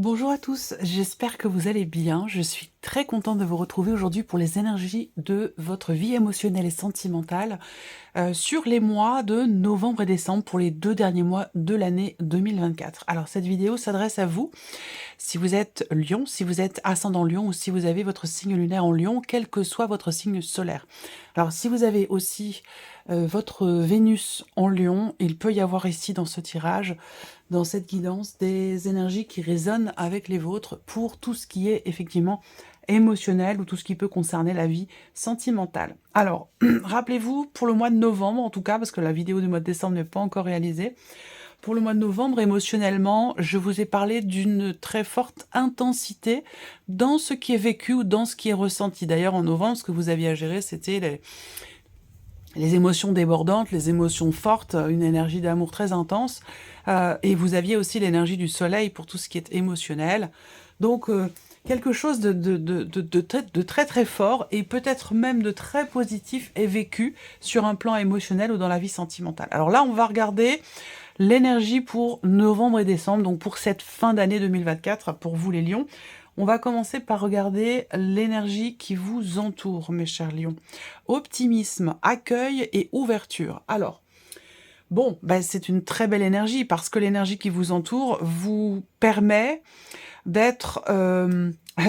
Bonjour à tous, j'espère que vous allez bien. Je suis très contente de vous retrouver aujourd'hui pour les énergies de votre vie émotionnelle et sentimentale sur les mois de novembre et décembre pour les 2 derniers mois de l'année 2024. Alors cette vidéo s'adresse à vous si vous êtes Lion, si vous êtes ascendant Lion ou si vous avez votre signe lunaire en Lion, quel que soit votre signe solaire. Alors si vous avez aussi votre Vénus en Lion, il peut y avoir ici dans ce tirage, dans cette guidance, des énergies qui résonnent avec les vôtres pour tout ce qui est effectivement émotionnel ou tout ce qui peut concerner la vie sentimentale. Alors, rappelez-vous, pour le mois de novembre en tout cas, parce que la vidéo du mois de décembre n'est pas encore réalisée, pour le mois de novembre, émotionnellement, je vous ai parlé d'une très forte intensité dans ce qui est vécu ou dans ce qui est ressenti. D'ailleurs, en novembre, ce que vous aviez à gérer, c'était les émotions débordantes, les émotions fortes, une énergie d'amour très intense. Et vous aviez aussi l'énergie du soleil pour tout ce qui est émotionnel. Donc, quelque chose de très très fort et peut-être même de très positif est vécu sur un plan émotionnel ou dans la vie sentimentale. Alors là, on va regarder l'énergie pour novembre et décembre, donc pour cette fin d'année 2024, pour vous les lions. On va commencer par regarder l'énergie qui vous entoure, mes chers lions. Optimisme, accueil et ouverture. Alors, bon, ben c'est une très belle énergie parce que l'énergie qui vous entoure vous permet d'être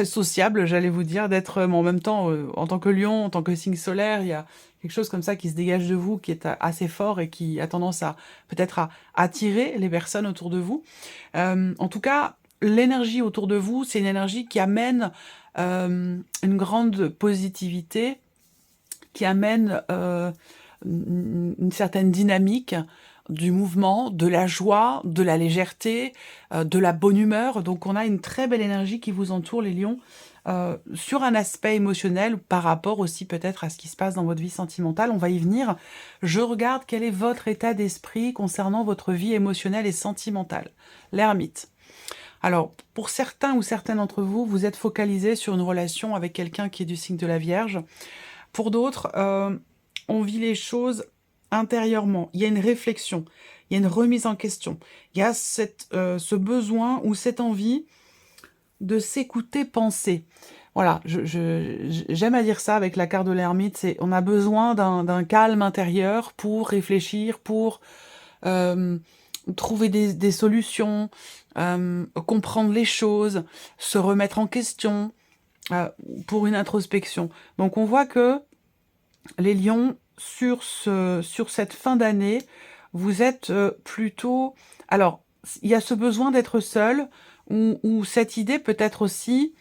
sociable, j'allais vous dire, d'être en même temps, en tant que lion, en tant que signe solaire, il y a quelque chose comme ça qui se dégage de vous, qui est assez fort et qui a tendance à peut-être à attirer les personnes autour de vous. En tout cas, l'énergie autour de vous, c'est une énergie qui amène une grande positivité, qui amène une certaine dynamique du mouvement, de la joie, de la légèreté, de la bonne humeur. Donc on a une très belle énergie qui vous entoure, les lions, sur un aspect émotionnel par rapport aussi peut-être à ce qui se passe dans votre vie sentimentale. On va y venir. Je regarde quel est votre état d'esprit concernant votre vie émotionnelle et sentimentale. L'ermite. Alors, pour certains ou certaines d'entre vous, vous êtes focalisé sur une relation avec quelqu'un qui est du signe de la Vierge. Pour d'autres, on vit les choses intérieurement. Il y a une réflexion, il y a une remise en question. Il y a ce besoin ou cette envie de s'écouter penser. Voilà, j'aime à dire ça avec la carte de l'ermite, c'est on a besoin d'un calme intérieur pour réfléchir, pour trouver des solutions, comprendre les choses, se remettre en question, pour une introspection. Donc on voit que les lions, sur cette fin d'année, vous êtes plutôt... Alors, il y a ce besoin d'être seul, ou cette idée peut-être aussi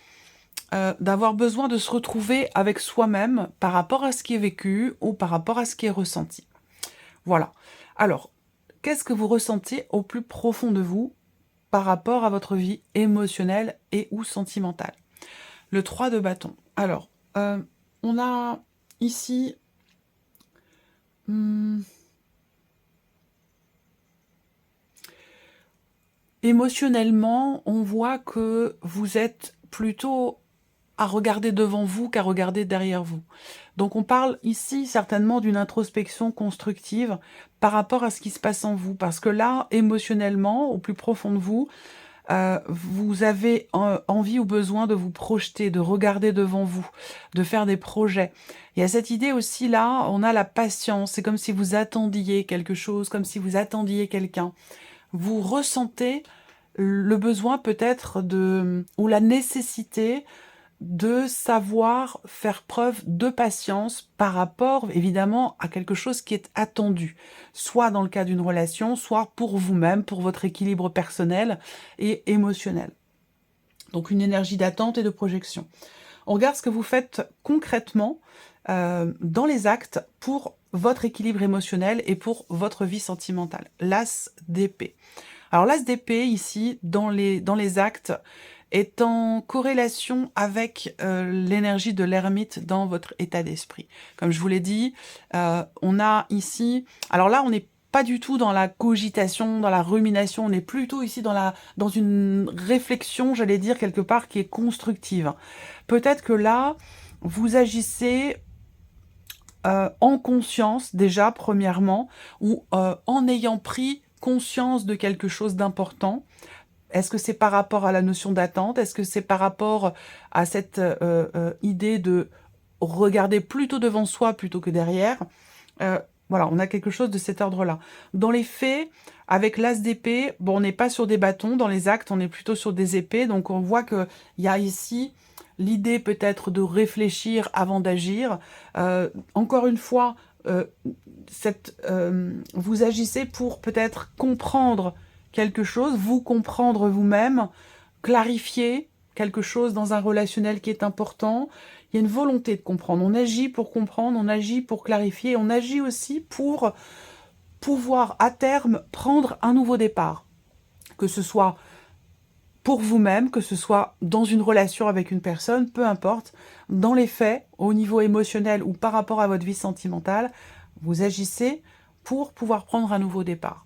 d'avoir besoin de se retrouver avec soi-même par rapport à ce qui est vécu ou par rapport à ce qui est ressenti. Voilà. Alors, qu'est-ce que vous ressentez au plus profond de vous par rapport à votre vie émotionnelle et ou sentimentale? Le 3 de bâton. Alors, on a ici... émotionnellement, on voit que vous êtes plutôt à regarder devant vous qu'à regarder derrière vous. Donc on parle ici certainement d'une introspection constructive par rapport à ce qui se passe en vous. Parce que là, émotionnellement, au plus profond de vous, vous avez envie ou besoin de vous projeter, de regarder devant vous, de faire des projets. Il y a cette idée aussi là, on a la patience, c'est comme si vous attendiez quelque chose, comme si vous attendiez quelqu'un. Vous ressentez le besoin peut-être ou la nécessité de savoir faire preuve de patience par rapport, évidemment, à quelque chose qui est attendu, soit dans le cas d'une relation, soit pour vous-même, pour votre équilibre personnel et émotionnel. Donc une énergie d'attente et de projection. On regarde ce que vous faites concrètement dans les actes pour votre équilibre émotionnel et pour votre vie sentimentale. L'as d'épée. Alors l'as d'épée, ici, dans les actes, est en corrélation avec l'énergie de l'ermite dans votre état d'esprit. Comme je vous l'ai dit, on a ici... Alors là, on n'est pas du tout dans la cogitation, dans la rumination, on est plutôt ici dans une réflexion, j'allais dire, quelque part, qui est constructive. Peut-être que là, vous agissez en conscience, déjà, premièrement, ou en ayant pris conscience de quelque chose d'important, Est-ce que c'est par rapport à la notion d'attente? Est-ce que c'est par rapport à cette, idée de regarder plutôt devant soi plutôt que derrière? Heu, voilà, on a quelque chose de cet ordre-là. Dans les faits, avec l'as d'épée, bon, on n'est pas sur des bâtons, dans les actes, on est plutôt sur des épées, donc on voit qu'il y a ici l'idée peut-être de réfléchir avant d'agir. Encore une fois, vous agissez pour peut-être comprendre quelque chose, vous comprendre vous-même, clarifier quelque chose dans un relationnel qui est important. Il y a une volonté de comprendre. On agit pour comprendre, on agit pour clarifier, on agit aussi pour pouvoir à terme prendre un nouveau départ. Que ce soit pour vous-même, que ce soit dans une relation avec une personne, peu importe. Dans les faits, au niveau émotionnel ou par rapport à votre vie sentimentale, vous agissez pour pouvoir prendre un nouveau départ.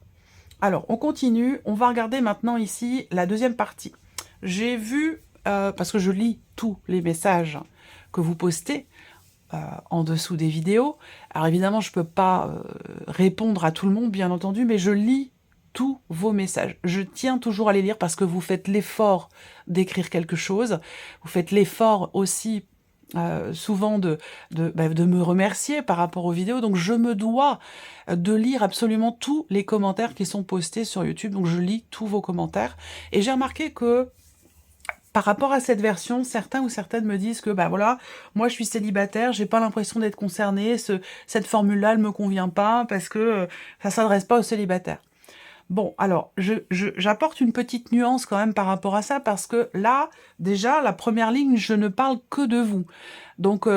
Alors, on continue. On va regarder maintenant ici la deuxième partie. J'ai vu, parce que je lis tous les messages que vous postez en dessous des vidéos. Alors évidemment, je ne peux pas répondre à tout le monde, bien entendu, mais je lis tous vos messages. Je tiens toujours à les lire parce que vous faites l'effort d'écrire quelque chose. Vous faites l'effort aussi souvent de me remercier par rapport aux vidéos. Donc je me dois de lire absolument tous les commentaires qui sont postés sur YouTube. Donc je lis tous vos commentaires. Et j'ai remarqué que par rapport à cette version, certains ou certaines me disent que, bah voilà, moi je suis célibataire, j'ai pas l'impression d'être concernée, cette formule-là, elle me convient pas parce que ça s'adresse pas aux célibataires. Bon, alors, j'apporte une petite nuance quand même par rapport à ça, parce que là, déjà, la première ligne, je ne parle que de vous. Donc,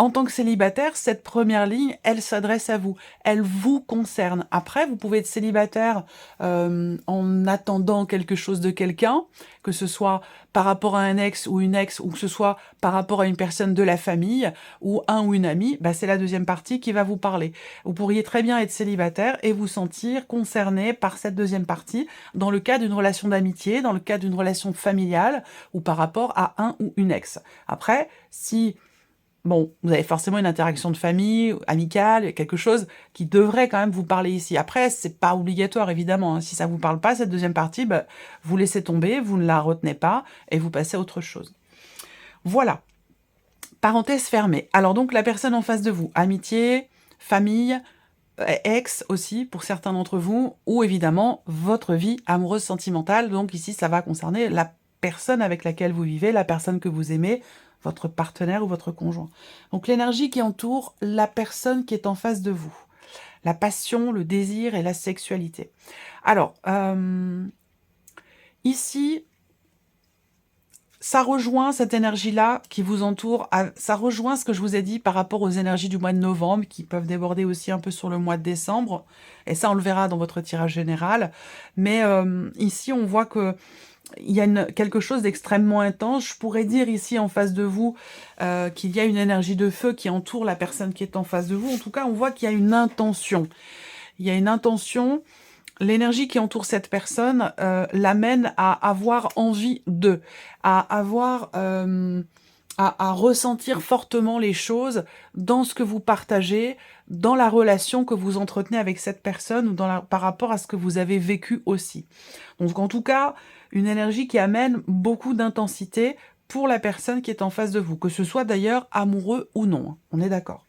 en tant que célibataire, cette première ligne, elle s'adresse à vous. Elle vous concerne. Après, vous pouvez être célibataire en attendant quelque chose de quelqu'un, que ce soit par rapport à un ex ou une ex, ou que ce soit par rapport à une personne de la famille, ou un ou une amie, bah, c'est la deuxième partie qui va vous parler. Vous pourriez très bien être célibataire et vous sentir concerné par cette deuxième partie, dans le cas d'une relation d'amitié, dans le cas d'une relation familiale, ou par rapport à un ou une ex. Après, si bon, vous avez forcément une interaction de famille, amicale, quelque chose qui devrait quand même vous parler ici. Après, c'est pas obligatoire, évidemment, hein. Si ça vous parle pas, cette deuxième partie, bah, vous laissez tomber, vous ne la retenez pas, et vous passez à autre chose. Voilà. Parenthèse fermée. Alors donc, la personne en face de vous, amitié, famille, ex aussi, pour certains d'entre vous, ou évidemment, votre vie amoureuse sentimentale. Donc ici, ça va concerner la personne avec laquelle vous vivez, la personne que vous aimez, votre partenaire ou votre conjoint. Donc l'énergie qui entoure la personne qui est en face de vous. La passion, le désir et la sexualité. Alors, ici, ça rejoint cette énergie-là qui vous entoure, ça rejoint ce que je vous ai dit par rapport aux énergies du mois de novembre, qui peuvent déborder aussi un peu sur le mois de décembre, et ça on le verra dans votre tirage général, mais ici on voit que il y a quelque chose d'extrêmement intense. Je pourrais dire ici en face de vous qu'il y a une énergie de feu qui entoure la personne qui est en face de vous. En tout cas, on voit qu'il y a une intention. Il y a une intention. L'énergie qui entoure cette personne l'amène à avoir envie d'eux, à avoir, à ressentir fortement les choses dans ce que vous partagez, dans la relation que vous entretenez avec cette personne ou par rapport à ce que vous avez vécu aussi. Donc en tout cas, une énergie qui amène beaucoup d'intensité pour la personne qui est en face de vous, que ce soit d'ailleurs amoureux ou non, on est d'accord.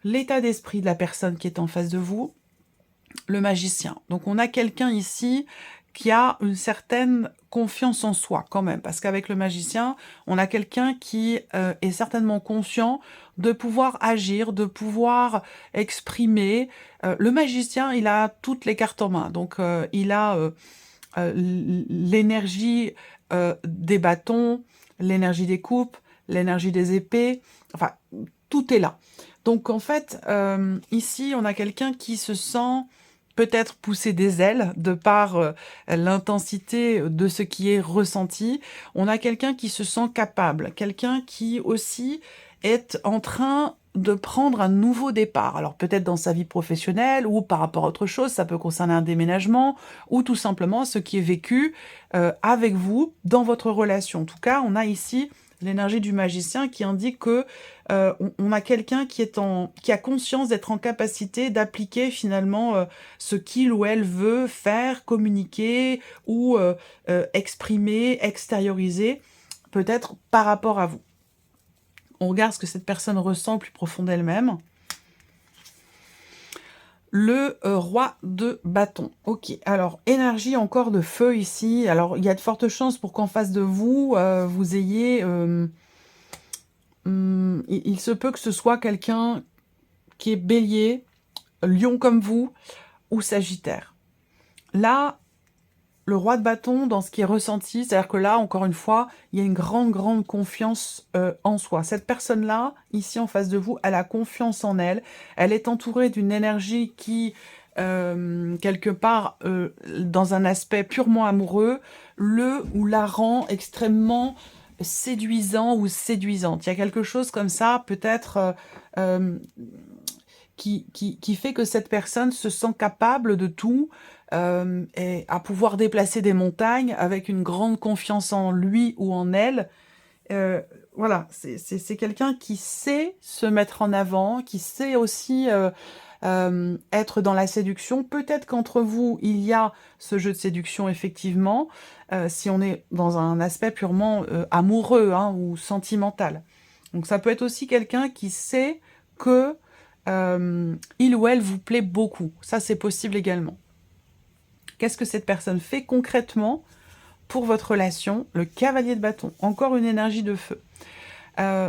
L'état d'esprit de la personne qui est en face de vous, le magicien. Donc on a quelqu'un ici qui a une certaine confiance en soi quand même, parce qu'avec le magicien, on a quelqu'un qui est certainement conscient de pouvoir agir, de pouvoir exprimer. Le magicien, il a toutes les cartes en main, donc il a l'énergie des bâtons, l'énergie des coupes, l'énergie des épées, enfin, tout est là. Donc en fait, ici, on a quelqu'un qui se sent peut-être pousser des ailes de par l'intensité de ce qui est ressenti. On a quelqu'un qui se sent capable, quelqu'un qui aussi est en train de prendre un nouveau départ. Alors peut-être dans sa vie professionnelle ou par rapport à autre chose, ça peut concerner un déménagement ou tout simplement ce qui est vécu avec vous dans votre relation. En tout cas, on a ici l'énergie du magicien qui indique que on a quelqu'un qui a conscience d'être en capacité d'appliquer finalement ce qu'il ou elle veut faire, communiquer ou exprimer, extérioriser, peut-être par rapport à vous. On regarde ce que cette personne ressent plus profond d'elle-même. Le roi de bâton. Ok, alors énergie encore de feu ici. Alors il y a de fortes chances pour qu'en face de vous, vous ayez... il se peut que ce soit quelqu'un qui est bélier, lion comme vous, ou sagittaire. Là, le roi de bâton, dans ce qui est ressenti, c'est-à-dire que là, encore une fois, il y a une grande confiance en soi. Cette personne-là, ici en face de vous, elle a confiance en elle. Elle est entourée d'une énergie qui, quelque part, dans un aspect purement amoureux, le ou la rend extrêmement séduisant ou séduisante. Il y a quelque chose comme ça, peut-être... qui fait que cette personne se sent capable de tout et à pouvoir déplacer des montagnes avec une grande confiance en lui ou en elle. Voilà, c'est quelqu'un qui sait se mettre en avant, qui sait aussi être dans la séduction. Peut-être qu'entre vous, il y a ce jeu de séduction, effectivement, si on est dans un aspect purement amoureux hein, ou sentimental. Donc ça peut être aussi quelqu'un qui sait que il ou elle vous plaît beaucoup. Ça, c'est possible également. Qu'est-ce que cette personne fait concrètement pour votre relation? Le cavalier de bâton. Encore une énergie de feu.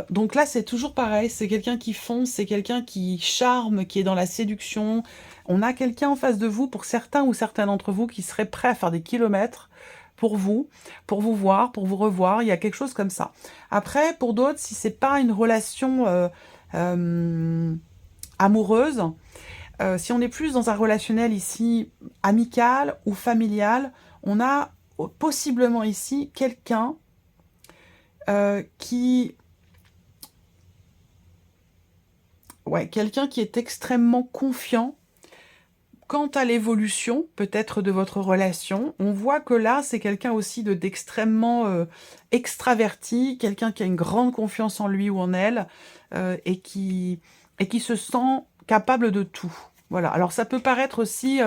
Donc là, c'est toujours pareil. C'est quelqu'un qui fonce, c'est quelqu'un qui charme, qui est dans la séduction. On a quelqu'un en face de vous, pour certains ou certains d'entre vous, qui serait prêt à faire des kilomètres pour vous voir, pour vous revoir. Il y a quelque chose comme ça. Après, pour d'autres, si c'est pas une relation... amoureuse, si on est plus dans un relationnel ici amical ou familial, on a possiblement ici quelqu'un quelqu'un qui est extrêmement confiant quant à l'évolution peut-être de votre relation. On voit que là, c'est quelqu'un aussi d'extrêmement extraverti, quelqu'un qui a une grande confiance en lui ou en elle et qui se sent capable de tout. Voilà. Alors ça peut paraître aussi,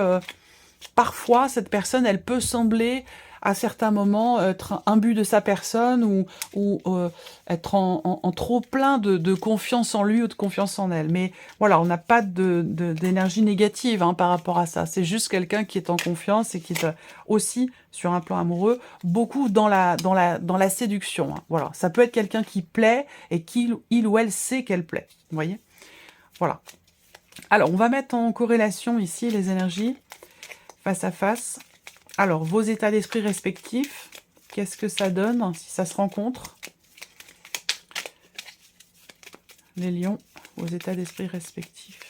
parfois, cette personne, elle peut sembler à certains moments être imbu de sa personne ou être en trop plein de confiance en lui ou de confiance en elle. Mais voilà, on n'a pas d'énergie négative hein, par rapport à ça. C'est juste quelqu'un qui est en confiance et qui est aussi, sur un plan amoureux, beaucoup dans la séduction. Hein. Voilà, ça peut être quelqu'un qui plaît et il ou elle sait qu'elle plaît. Vous voyez? Voilà. Alors, on va mettre en corrélation ici les énergies face à face. Alors, vos états d'esprit respectifs, qu'est-ce que ça donne si ça se rencontre? Les lions, vos états d'esprit respectifs.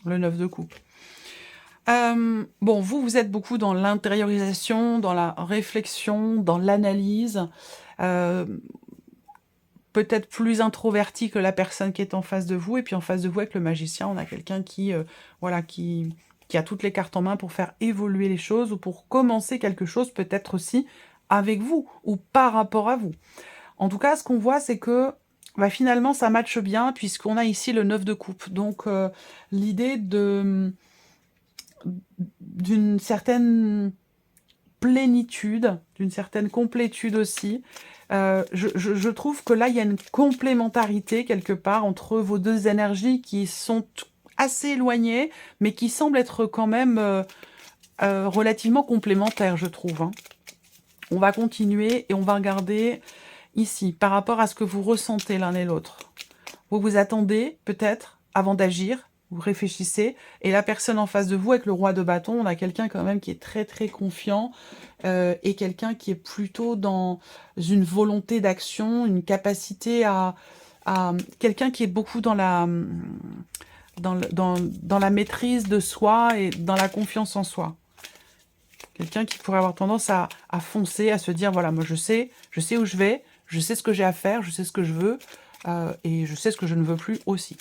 Le 9 de coupe. Bon, vous êtes beaucoup dans l'intériorisation, dans la réflexion, dans l'analyse, peut-être plus introverti que la personne qui est en face de vous, et puis en face de vous, avec le magicien, on a quelqu'un qui, voilà, qui a toutes les cartes en main pour faire évoluer les choses, ou pour commencer quelque chose, peut-être aussi avec vous, ou par rapport à vous. En tout cas, ce qu'on voit, c'est que finalement, ça matche bien, puisqu'on a ici le 9 de coupe. Donc, l'idée d'une certaine plénitude, d'une certaine complétude aussi. Je trouve que là, il y a une complémentarité quelque part entre vos deux énergies qui sont assez éloignées, mais qui semblent être quand même relativement complémentaires, je trouve. Hein. On va continuer et on va regarder ici, par rapport à ce que vous ressentez l'un et l'autre. Vous vous attendez, peut-être, avant d'agir, vous réfléchissez, et la personne en face de vous, avec le roi de bâton, on a quelqu'un quand même qui est très confiant, et quelqu'un qui est plutôt dans une volonté d'action, une capacité à quelqu'un qui est beaucoup dans la maîtrise de soi et dans la confiance en soi. Quelqu'un qui pourrait avoir tendance à foncer, à se dire, voilà, moi je sais où je vais, je sais ce que j'ai à faire, je sais ce que je veux, et je sais ce que je ne veux plus aussi.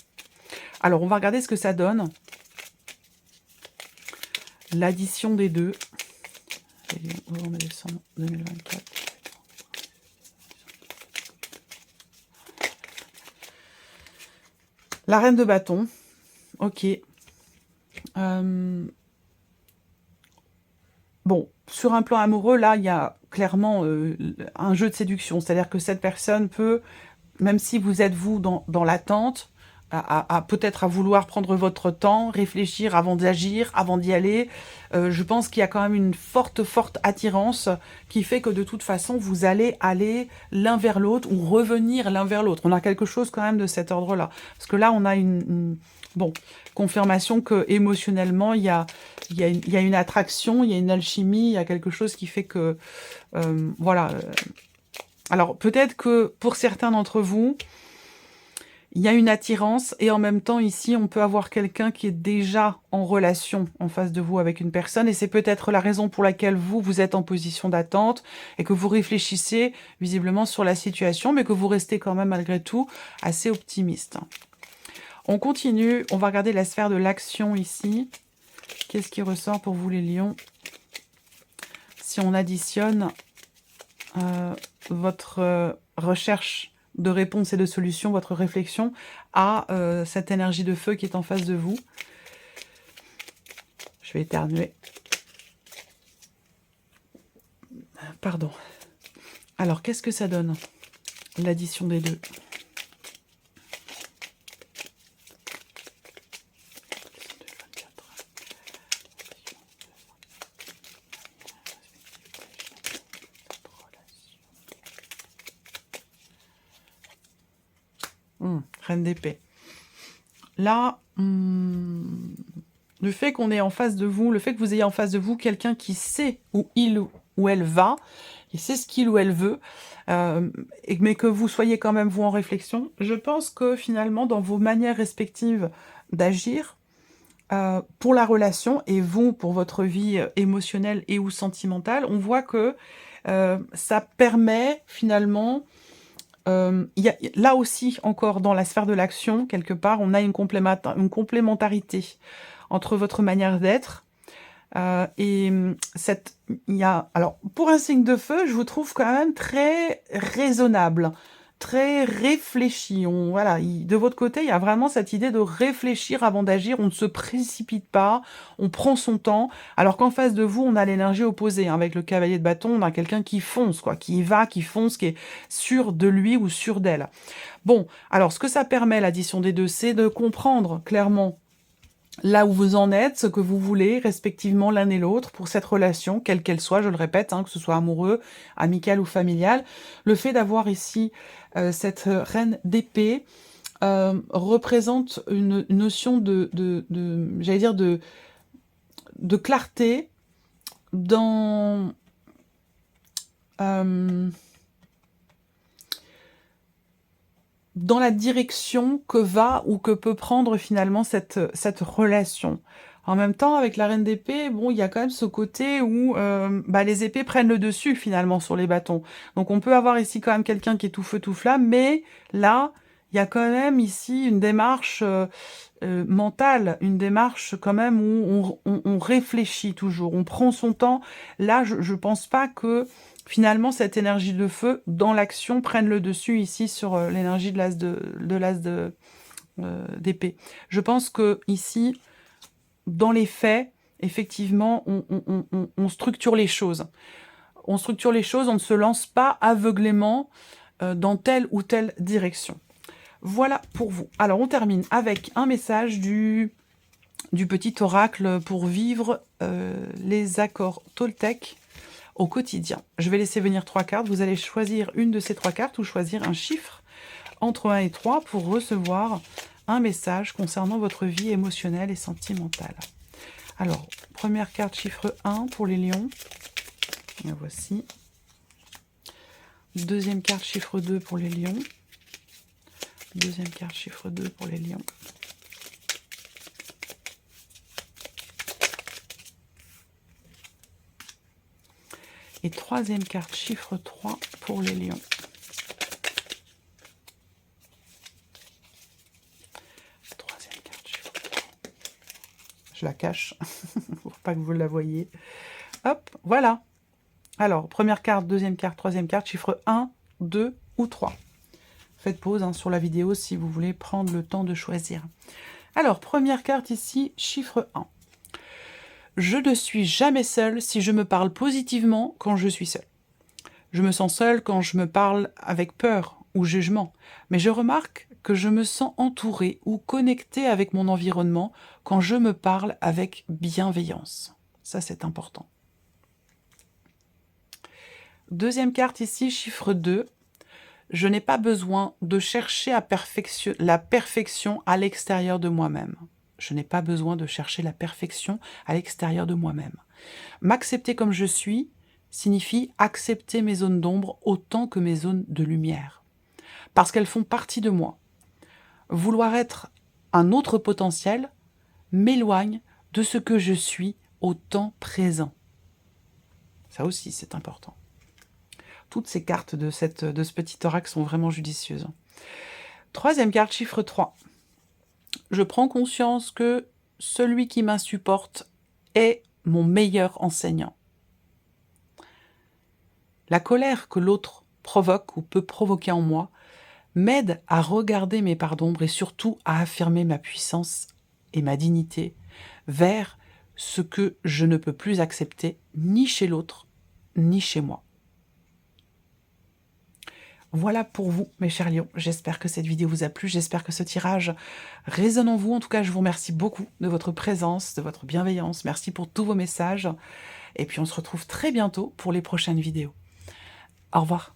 Alors, on va regarder ce que ça donne. L'addition des deux. Novembre et décembre 2024. La reine de bâton. Ok. Bon, sur un plan amoureux, là, il y a clairement un jeu de séduction. C'est-à-dire que cette personne peut, même si vous êtes, vous, dans l'attente, peut-être à vouloir prendre votre temps, réfléchir avant d'agir, avant d'y aller. Je pense qu'il y a quand même une forte attirance qui fait que de toute façon, vous allez aller l'un vers l'autre ou revenir l'un vers l'autre. On a quelque chose quand même de cet ordre-là. Parce que là, on a bon, confirmation que émotionnellement, il y a une attraction, il y a une alchimie, il y a quelque chose qui fait que... voilà. Alors, peut-être que pour certains d'entre vous, il y a une attirance et en même temps, ici, on peut avoir quelqu'un qui est déjà en relation en face de vous avec une personne et c'est peut-être la raison pour laquelle vous êtes en position d'attente et que vous réfléchissez visiblement sur la situation, mais que vous restez quand même malgré tout assez optimiste. On continue, on va regarder la sphère de l'action ici. Qu'est-ce qui ressort pour vous les lions? Si on additionne votre recherche de réponse et de solution, votre réflexion à cette énergie de feu qui est en face de vous. Je vais éternuer. Pardon. Alors, qu'est-ce que ça donne? L'addition des deux. Reine d'épée. Là, le fait qu'on ait en face de vous, le fait que vous ayez en face de vous quelqu'un qui sait où il ou elle va, qui sait ce qu'il ou elle veut, mais que vous soyez quand même vous en réflexion, je pense que finalement, dans vos manières respectives d'agir, pour la relation et vous, pour votre vie émotionnelle et ou sentimentale, on voit que ça permet finalement... là aussi, encore dans la sphère de l'action, quelque part, on a une complémentarité entre votre manière d'être et alors, pour un signe de feu, je vous trouve quand même très raisonnable, très réfléchi. Voilà, de votre côté, il y a vraiment cette idée de réfléchir avant d'agir. On ne se précipite pas, on prend son temps. Alors qu'en face de vous, on a l'énergie opposée. Hein. Avec le cavalier de bâton, on a quelqu'un qui fonce, quoi, qui y va, qui fonce, qui est sûr de lui ou sûr d'elle. Bon, alors ce que ça permet, l'addition des deux, c'est de comprendre clairement là où vous en êtes, ce que vous voulez, respectivement l'un et l'autre, pour cette relation, quelle qu'elle soit, je le répète, hein, que ce soit amoureux, amical ou familial. Le fait d'avoir ici cette reine d'épée représente une notion j'allais dire, de clarté dans... dans la direction que va ou que peut prendre finalement cette relation. En même temps, avec la reine d'épée, bon, il y a quand même ce côté où les épées prennent le dessus finalement sur les bâtons. Donc on peut avoir ici quand même quelqu'un qui est tout feu tout flamme, mais là, il y a quand même ici une démarche mentale, une démarche quand même où on réfléchit toujours, on prend son temps. Là, je pense pas que finalement, cette énergie de feu, dans l'action, prenne le dessus ici sur l'énergie de l'as d'épée. Je pense que ici, dans les faits, effectivement, on structure les choses. On structure les choses, on ne se lance pas aveuglément dans telle ou telle direction. Voilà pour vous. Alors, on termine avec un message du petit oracle pour vivre les accords Toltec au quotidien. Je vais laisser venir 3 cartes. Vous allez choisir une de ces 3 cartes ou choisir un chiffre entre 1 et 3 pour recevoir un message concernant votre vie émotionnelle et sentimentale. Alors, première carte, chiffre 1 pour les lions. La voici. Deuxième carte, chiffre 2 pour les lions. Deuxième carte, chiffre 2 pour les lions. Et troisième carte, chiffre 3 pour les lions. Troisième Je la cache pour pas que vous la voyez. Hop, voilà. Alors, première carte, deuxième carte, troisième carte, chiffre 1, 2 ou 3. Faites pause hein, sur la vidéo si vous voulez prendre le temps de choisir. Alors, première carte ici, chiffre 1. Je ne suis jamais seule si je me parle positivement quand je suis seule. Je me sens seule quand je me parle avec peur ou jugement, mais je remarque que je me sens entourée ou connectée avec mon environnement quand je me parle avec bienveillance. Ça, c'est important. Deuxième carte ici, chiffre 2. Je n'ai pas besoin de chercher la perfection à l'extérieur de moi-même. Je n'ai pas besoin de chercher la perfection à l'extérieur de moi-même. M'accepter comme je suis signifie accepter mes zones d'ombre autant que mes zones de lumière. Parce qu'elles font partie de moi. Vouloir être un autre potentiel m'éloigne de ce que je suis au temps présent. Ça aussi, c'est important. Toutes ces cartes de ce petit oracle sont vraiment judicieuses. Troisième carte, chiffre 3. Je prends conscience que celui qui m'insupporte est mon meilleur enseignant. La colère que l'autre provoque ou peut provoquer en moi m'aide à regarder mes parts d'ombre et surtout à affirmer ma puissance et ma dignité vers ce que je ne peux plus accepter ni chez l'autre ni chez moi. Voilà pour vous, mes chers lions. J'espère que cette vidéo vous a plu. J'espère que ce tirage résonne en vous. En tout cas, je vous remercie beaucoup de votre présence, de votre bienveillance. Merci pour tous vos messages. Et puis, on se retrouve très bientôt pour les prochaines vidéos. Au revoir.